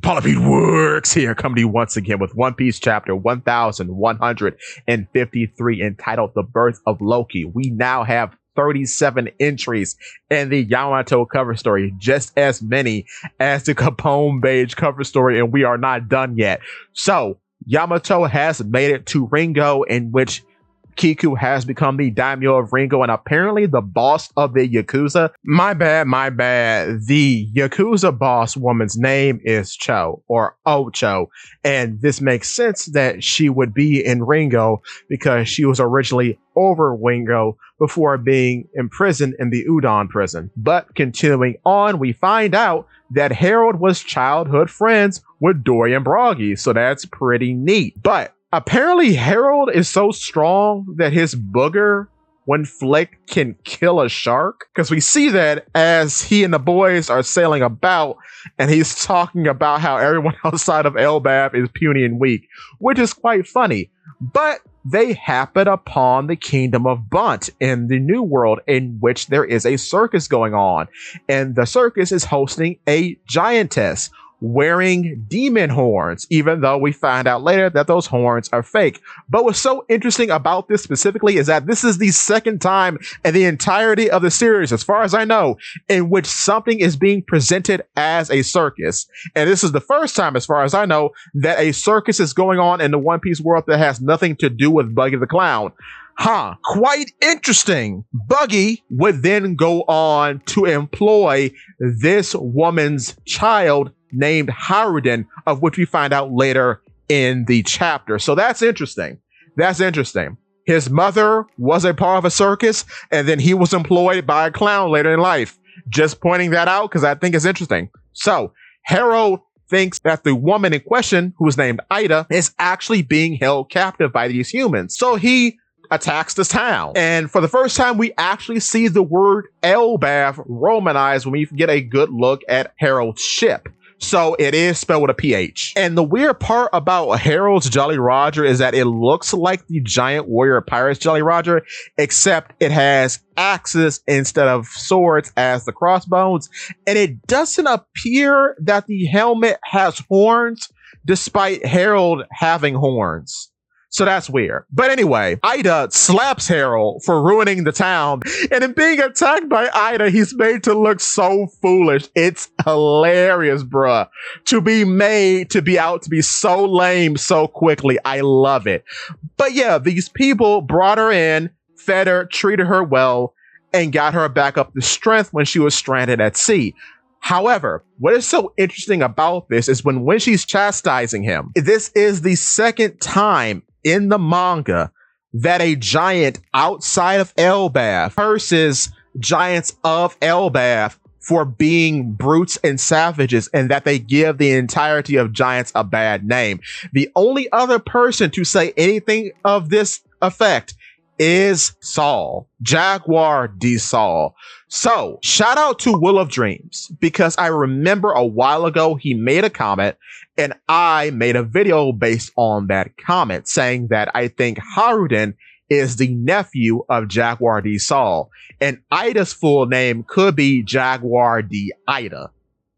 Polypede Works here, coming to you once again with One Piece chapter 1153 entitled The Birth of Loki. We now have 37 entries in the Yamato cover story, just as many as the Capone Beige cover story, and we are not done yet. So, Yamato has made it to Ringo, in which Kiku has become the daimyo of Ringo and apparently the boss of the Yakuza. My bad. The Yakuza boss woman's name is Cho, or Ocho, and this makes sense that she would be in Ringo because she was originally over Ringo before being imprisoned in the Udon prison. But continuing on, we find out that Harold was childhood friends with Dorian Broggy, so that's pretty neat. But apparently, Harold is so strong that his booger, when flicked, can kill a shark. Because we see that as he and the boys are sailing about, and he's talking about how everyone outside of ELBAPH is puny and weak, which is quite funny. But they happen upon the Kingdom of Bunt in the New World, in which there is a circus going on. And the circus is hosting a giantess wearing demon horns, even though we find out later that those horns are fake. But what's so interesting about this specifically is that this is the second time in the entirety of the series, as far as I know, in which something is being presented as a circus. And this is the first time, as far as I know, that a circus is going on in the One Piece world that has nothing to do with Buggy the Clown. Quite interesting. Buggy would then go on to employ this woman's child named Haruden, of which we find out later in the chapter. So that's interesting. His mother was a part of a circus, and then he was employed by a clown later in life. Just pointing that out because I think it's interesting. So Harold thinks that the woman in question, who is named Ida, is actually being held captive by these humans. So he attacks this town. And for the first time, we actually see the word ELBAPH romanized when we get a good look at Harold's ship. So it is spelled with a PH. And the weird part about Harold's Jolly Roger is that it looks like the Giant Warrior Pirates Jolly Roger, except it has axes instead of swords as the crossbones. And it doesn't appear that the helmet has horns, despite Harold having horns. So that's weird. But anyway, Ida slaps Harold for ruining the town. And in being attacked by Ida, he's made to look so foolish. It's hilarious, bruh. To be made to be out to be so lame so quickly. I love it. But yeah, these people brought her in, fed her, treated her well, and got her back up to strength when she was stranded at sea. However, what is so interesting about this is when she's chastising him, this is the second time in the manga that a giant outside of ELBAPH curses giants of ELBAPH for being brutes and savages, and that they give the entirety of giants a bad name. The only other person to say anything of this effect is Saul, Jaguar D. Saul. So shout out to Will of Dreams, because I remember a while ago he made a comment and I made a video based on that comment saying that I think Haruden is the nephew of Jaguar D. Saul, and Ida's full name could be Jaguar D. Ida.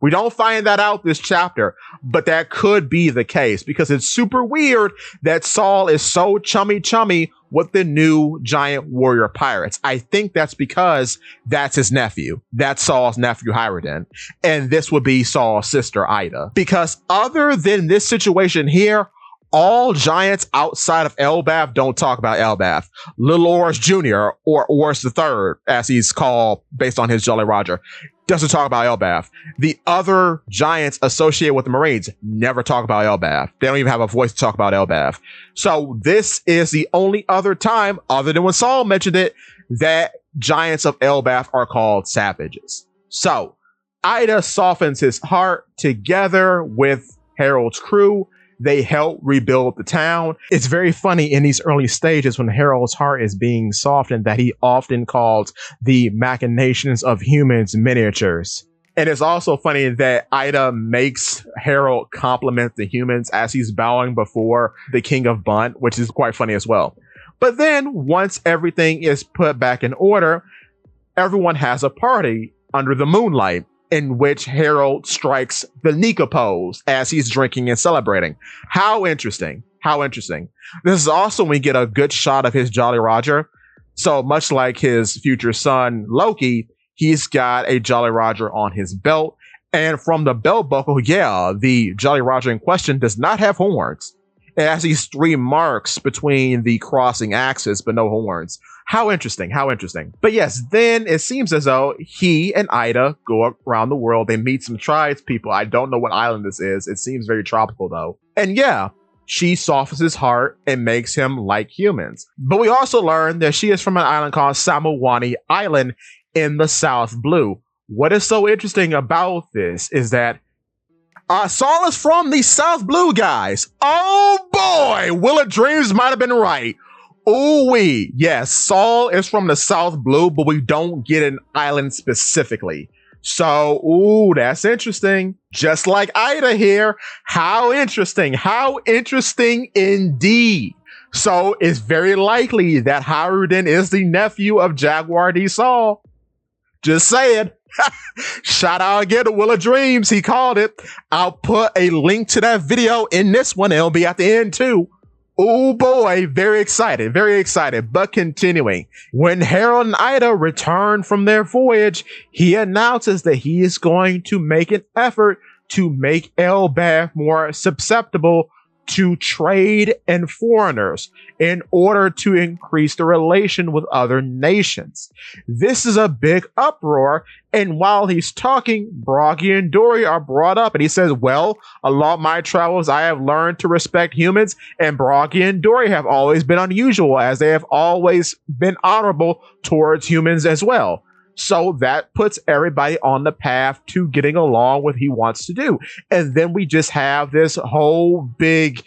We don't find that out this chapter, but that could be the case because it's super weird that Saul is so chummy with the new Giant Warrior Pirates. I think that's because that's his nephew. That's Saul's nephew, Haruden. And this would be Saul's sister, Ida. Because other than this situation here, all giants outside of ELBAPH don't talk about ELBAPH. Little Oars Jr., or Oars III, as he's called based on his Jolly Roger, doesn't talk about ELBAPH. The other giants associated with the Marines never talk about ELBAPH. They don't even have a voice to talk about ELBAPH. So this is the only other time, other than when Saul mentioned it, that giants of ELBAPH are called savages. So Ida softens his heart together with Harold's crew. They help rebuild the town. It's very funny in these early stages when Harold's heart is being softened that he often calls the machinations of humans miniatures. And it's also funny that Ida makes Harold compliment the humans as he's bowing before the King of Bunt, which is quite funny as well. But then once everything is put back in order, everyone has a party. under the moonlight, in which Harold strikes the Nika pose as he's drinking and celebrating. How interesting. How interesting. This is also when we get a good shot of his Jolly Roger. So much like his future son, Loki, he's got a Jolly Roger on his belt. And from the belt buckle, yeah, the Jolly Roger in question does not have horns. It has these 3 marks between the crossing axes, but no horns. How interesting, how interesting. But yes, then it seems as though he and Ida go around the world. They meet some tribes people. I don't know what island this is. It seems very tropical though. And yeah, she softens his heart and makes him like humans. But we also learn that she is from an island called Samawani Island in the South Blue. What is so interesting about this is that Saul is from the South Blue, guys. Oh boy, Will of Dreams might have been right. Ooh-wee. Yes, Saul is from the South Blue, but we don't get an island specifically. So, ooh, that's interesting. Just like Ida here. How interesting. How interesting indeed. So, it's very likely that Haruden is the nephew of Jaguar D. Saul. Just saying. Shout out again to Will of Dreams. He called it. I'll put a link to that video in this one. It'll be at the end too. Oh boy, very excited, very excited. But continuing, when Harold and Ida return from their voyage, he announces that he is going to make an effort to make ELBAPH more susceptible to trade and foreigners in order to increase the relation with other nations. This is a big uproar, and while he's talking, Broggy and Dory are brought up, and he says, well, along my travels, I have learned to respect humans, and Broggy and Dory have always been unusual, as they have always been honorable towards humans as well. So that puts everybody on the path to getting along with what he wants to do. And then we just have this whole big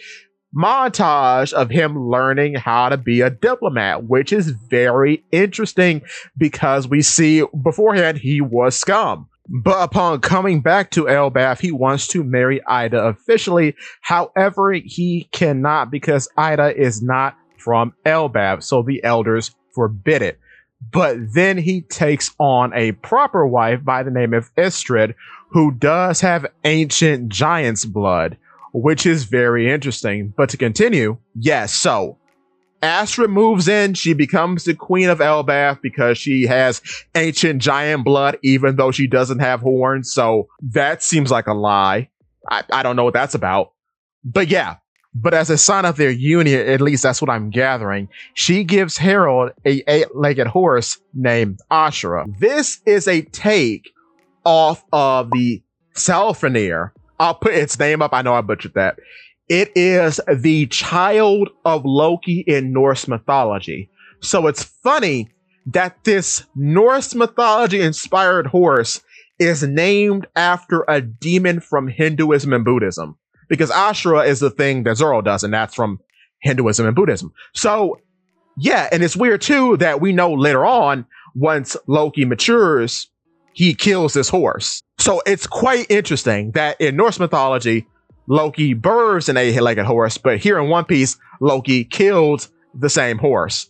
montage of him learning how to be a diplomat, which is very interesting because we see beforehand he was scum. But upon coming back to ELBAPH, he wants to marry Ida officially. However, he cannot because Ida is not from ELBAPH, so the elders forbid it. But then he takes on a proper wife by the name of Istrid, who does have ancient giant's blood, which is very interesting. But to continue, yes, so Astrid moves in. She becomes the queen of ELBAPH because she has ancient giant blood, even though she doesn't have horns. So that seems like a lie. I don't know what that's about. But yeah. But as a sign of their union, at least that's what I'm gathering, she gives Harold a 8-legged horse named Ashura. This is a take off of the Salfenir. I'll put its name up. I know I butchered that. It is the child of Loki in Norse mythology. So it's funny that this Norse mythology inspired horse is named after a demon from Hinduism and Buddhism. Because Ashura is the thing that Zoro does, and that's from Hinduism and Buddhism. So, yeah, and it's weird, too, that we know later on, once Loki matures, he kills this horse. So it's quite interesting that in Norse mythology, Loki births an 8-legged horse, but here in One Piece, Loki killed the same horse.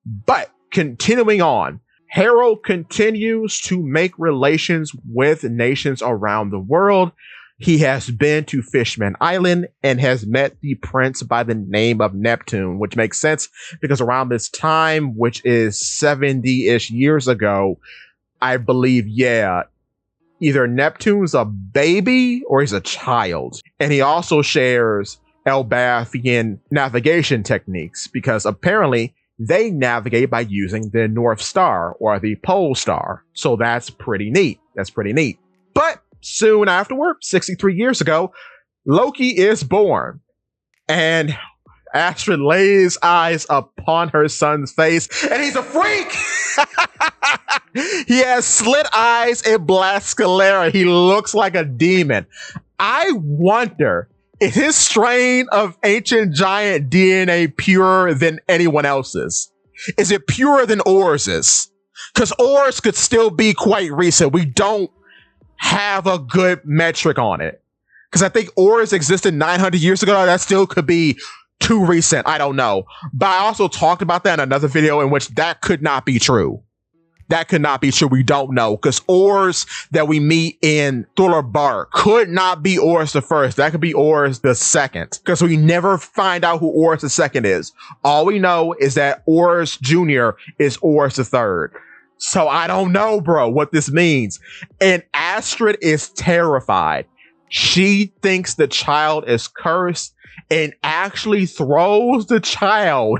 But continuing on, Harold continues to make relations with nations around the world. He has been to Fishman Island and has met the prince by the name of Neptune, which makes sense because around this time, which is 70-ish years ago, I believe, yeah, either Neptune's a baby or he's a child. And he also shares ELBAPHian navigation techniques because apparently they navigate by using the North Star or the Pole Star. So that's pretty neat. That's pretty neat. But soon afterward, 63 years ago, Loki is born, and Astrid lays eyes upon her son's face, and he's a freak! He has slit eyes and black sclera. He looks like a demon. I wonder, is his strain of ancient giant DNA purer than anyone else's? Is it purer than Ors's? Because Ors could still be quite recent. We don't have a good metric on it. Because I think Ors existed 900 years ago. That still could be too recent. I don't know. But I also talked about that in another video in which that could not be true. That could not be true. We don't know, because Ors that we meet in Thriller Bark could not be Ors the first. That could be Ors the second, because we never find out who Ors the second is. All we know is that Ors Jr. is Ors the third. So I don't know, bro, what this means. And Astrid is terrified. She thinks the child is cursed and actually throws the child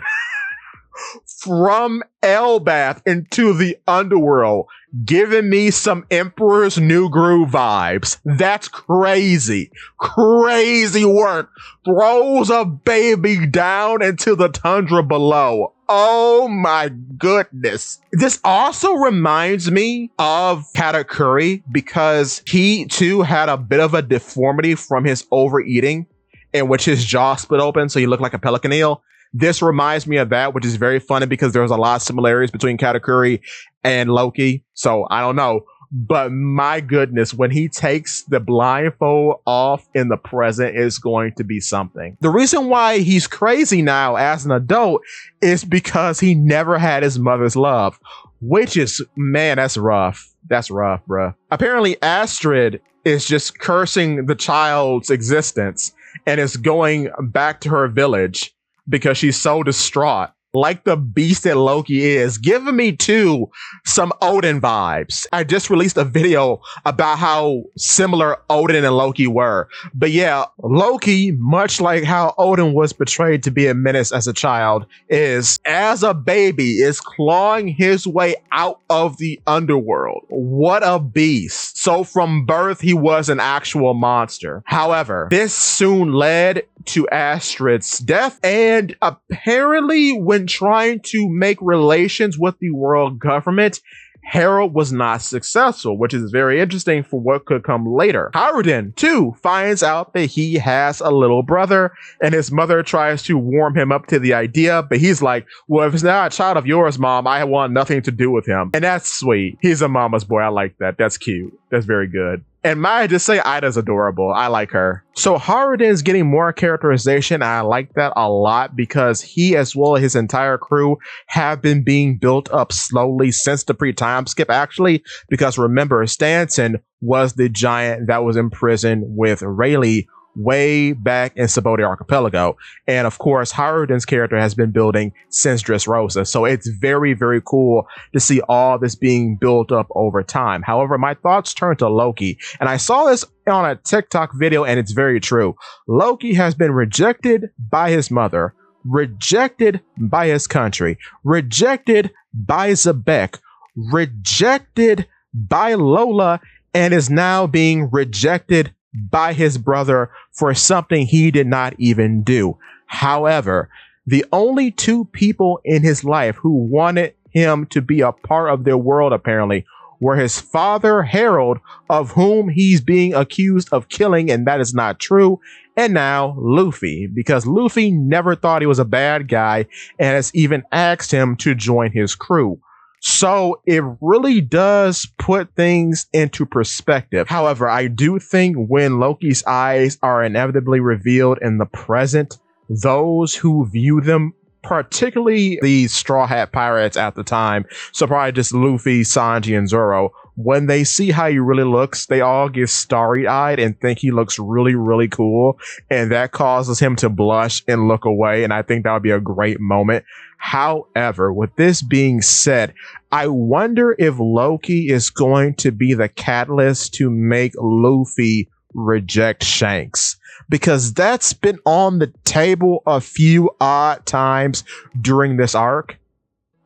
from ELBAPH into the underworld, giving me some Emperor's New Groove vibes. That's crazy. Crazy work. Throws a baby down into the tundra below. Oh my goodness. This also reminds me of Katakuri, because he too had a bit of a deformity from his overeating, in which his jaw split open so he looked like a pelican eel. This reminds me of that, which is very funny because there's a lot of similarities between Katakuri and Loki. So I don't know. But my goodness, when he takes the blindfold off in the present, is going to be something. The reason why he's crazy now as an adult is because he never had his mother's love, which is, man, that's rough. That's rough, bruh. Apparently, Astrid is just cursing the child's existence and is going back to her village because she's so distraught. Like the beast that Loki is, giving me too some Odin vibes. I just released a video about how similar Odin and Loki were. But yeah, Loki, much like how Odin was portrayed to be a menace as a child, is, as a baby, is clawing his way out of the underworld. What a beast. So from birth, he was an actual monster. However, this soon led to Astrid's death, and apparently when trying to make relations with the world government, Harold was not successful, which is very interesting for what could come later. Haruden, too, finds out that he has a little brother, and his mother tries to warm him up to the idea, but he's like, well, if it's not a child of yours, Mom, I want nothing to do with him. And that's sweet. He's a mama's boy. I like that. That's cute. That's very good. And might I just say, Ida's adorable. I like her. So Haruden's getting more characterization. I like that a lot because he, as well as his entire crew, have been being built up slowly since the pre-time skip, actually. Because remember, Stanton was the giant that was imprisoned with Rayleigh way back in Sabaody Archipelago. And of course, Haruden's character has been building since Dressrosa. So it's very, very cool to see all this being built up over time. However, my thoughts turn to Loki. And I saw this on a TikTok video, and it's very true. Loki has been rejected by his mother, rejected by his country, rejected by Zebek, rejected by Lola, and is now being rejected by his brother for something he did not even do. However, the only two people in his life who wanted him to be a part of their world, apparently, were his father, Harold, of whom he's being accused of killing, and that is not true, and now Luffy, because Luffy never thought he was a bad guy and has even asked him to join his crew. So it really does put things into perspective. However, I do think when Loki's eyes are inevitably revealed in the present, those who view them, particularly the Straw Hat Pirates at the time, so probably just Luffy, Sanji, and Zoro, when they see how he really looks, they all get starry-eyed and think he looks really, really cool. And that causes him to blush and look away. And I think that would be a great moment. However, with this being said, I wonder if Loki is going to be the catalyst to make Luffy reject Shanks, because that's been on the table a few odd times during this arc.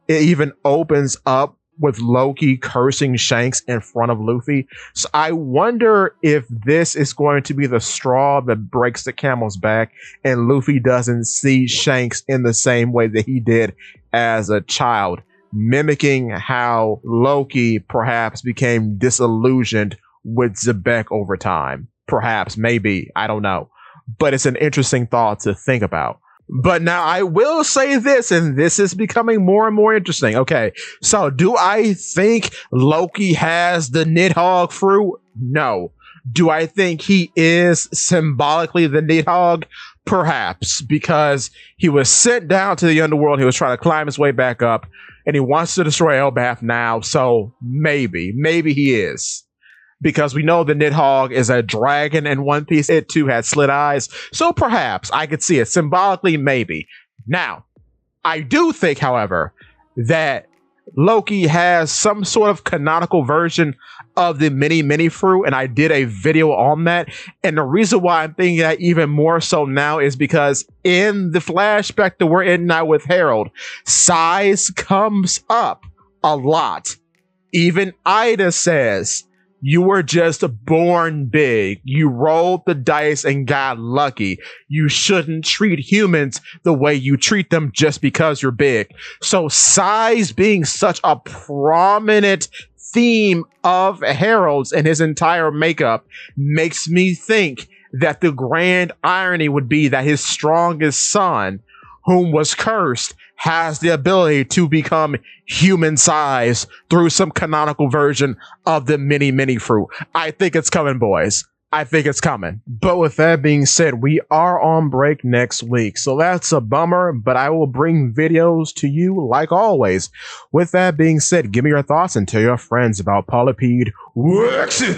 It even opens up with Loki cursing Shanks in front of Luffy. So I wonder if this is going to be the straw that breaks the camel's back and Luffy doesn't see Shanks in the same way that he did as a child, mimicking how Loki perhaps became disillusioned with Zebek over time. Perhaps, maybe, I don't know. But it's an interesting thought to think about. But now I will say this, and this is becoming more and more interesting. Okay, so do I think Loki has the Nidhogg fruit? No. Do I think he is symbolically the Nidhogg? Perhaps, because he was sent down to the underworld. He was trying to climb his way back up, and he wants to destroy ELBAPH now. So maybe he is. Because we know the Nidhogg is a dragon in One Piece. It too has slit eyes. So perhaps I could see it symbolically, maybe. Now, I do think, however, that Loki has some sort of canonical version of the mini fruit, and I did a video on that. And the reason why I'm thinking that even more so now is because in the flashback that we're in now with Harold, size comes up a lot. Even Ida says, you were just born big. You rolled the dice and got lucky. You shouldn't treat humans the way you treat them just because you're big. So size being such a prominent theme of Harold's and his entire makeup makes me think that the grand irony would be that his strongest son, whom was cursed, has the ability to become human size through some canonical version of the mini fruit. I think it's coming, boys. I think it's coming. But with that being said, we are on break next week. So that's a bummer, but I will bring videos to you like always. With that being said, give me your thoughts and tell your friends about Polypede.